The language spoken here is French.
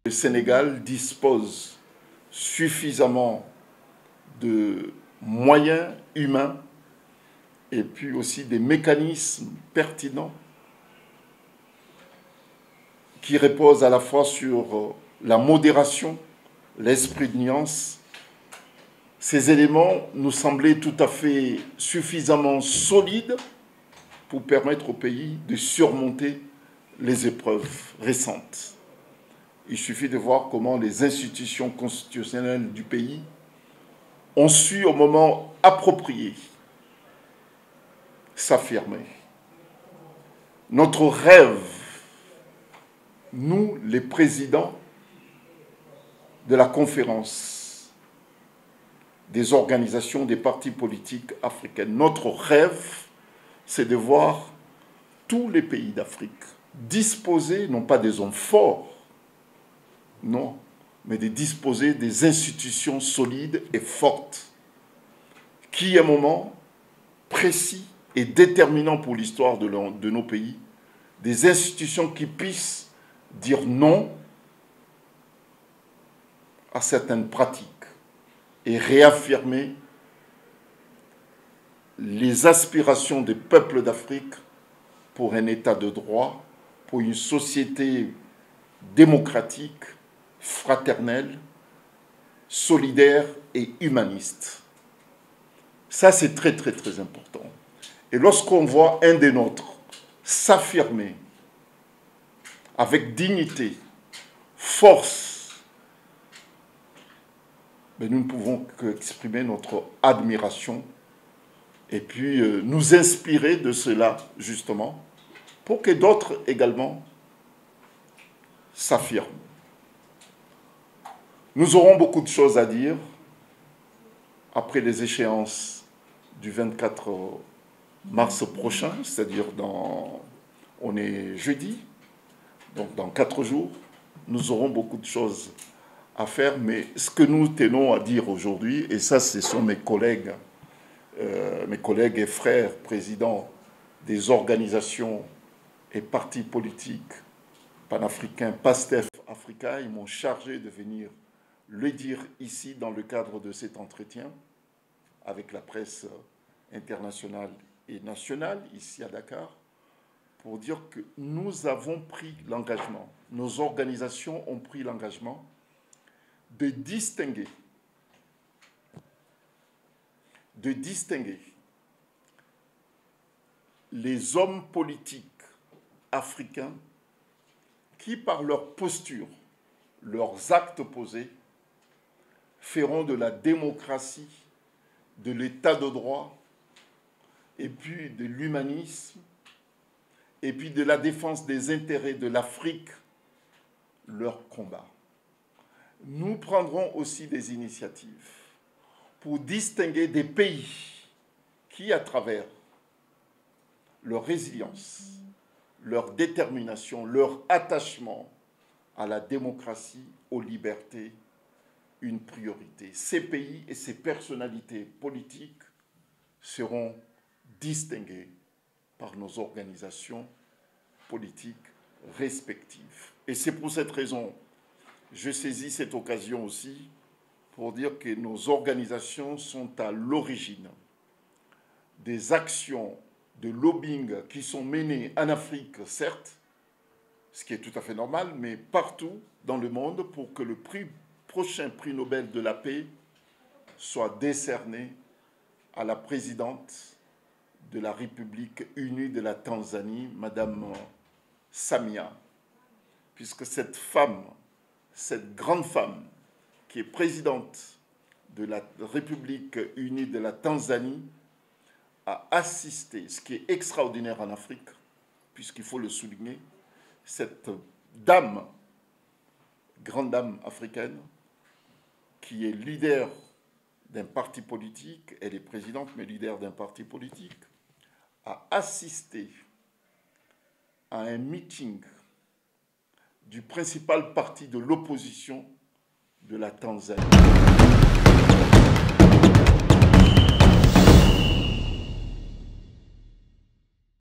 Le Sénégal dispose suffisamment de moyens humains et puis aussi des mécanismes pertinents qui reposent à la fois sur la modération, l'esprit de nuance. Ces éléments nous semblaient tout à fait suffisamment solides pour permettre au pays de surmonter les épreuves récentes. Il suffit de voir comment les institutions constitutionnelles du pays ont su, au moment approprié, s'affirmer. Notre rêve, nous, les présidents de la conférence des organisations des partis politiques africaines, notre rêve, c'est de voir tous les pays d'Afrique disposer, non pas des hommes forts, non, mais de disposer des institutions solides et fortes, qui, à un moment précis et déterminant pour l'histoire de nos pays, des institutions qui puissent dire non à certaines pratiques et réaffirmer les aspirations des peuples d'Afrique pour un état de droit, pour une société démocratique, fraternelle, solidaire et humaniste. Ça, c'est très, très, très important. Et lorsqu'on voit un des nôtres s'affirmer avec dignité, force, mais nous ne pouvons qu'exprimer notre admiration et puis nous inspirer de cela, justement, pour que d'autres également s'affirment. Nous aurons beaucoup de choses à dire après les échéances du 24 mars prochain, c'est-à-dire on est jeudi, donc dans 4 jours, nous aurons beaucoup de choses à faire, mais ce que nous tenons à dire aujourd'hui, et ça ce sont mes collègues et frères présidents des organisations et partis politiques panafricains, PASTEF Africa, ils m'ont chargé de venir le dire ici dans le cadre de cet entretien avec la presse internationale et nationale, ici à Dakar, pour dire que nous avons pris l'engagement, nos organisations ont pris l'engagement de distinguer les hommes politiques africains qui, par leur posture, leurs actes posés, feront de la démocratie, de l'état de droit, et puis de l'humanisme, et puis de la défense des intérêts de l'Afrique, leur combat. Nous prendrons aussi des initiatives pour distinguer des pays qui, à travers leur résilience, leur détermination, leur attachement à la démocratie, aux libertés, une priorité. Ces pays et ces personnalités politiques seront distingués par nos organisations politiques respectives. Et c'est pour cette raison, je saisis cette occasion aussi pour dire que nos organisations sont à l'origine des actions de lobbying qui sont menées en Afrique, certes, ce qui est tout à fait normal, mais partout dans le monde pour que le prochain prix Nobel de la paix soit décerné à la présidente de la République unie de la Tanzanie, Madame Samia, puisque cette femme, cette grande femme qui est présidente de la République unie de la Tanzanie, a assisté, ce qui est extraordinaire en Afrique, puisqu'il faut le souligner, cette dame, grande dame africaine, qui est leader d'un parti politique, elle est présidente, mais leader d'un parti politique, a assisté à un meeting du principal parti de l'opposition de la Tanzanie.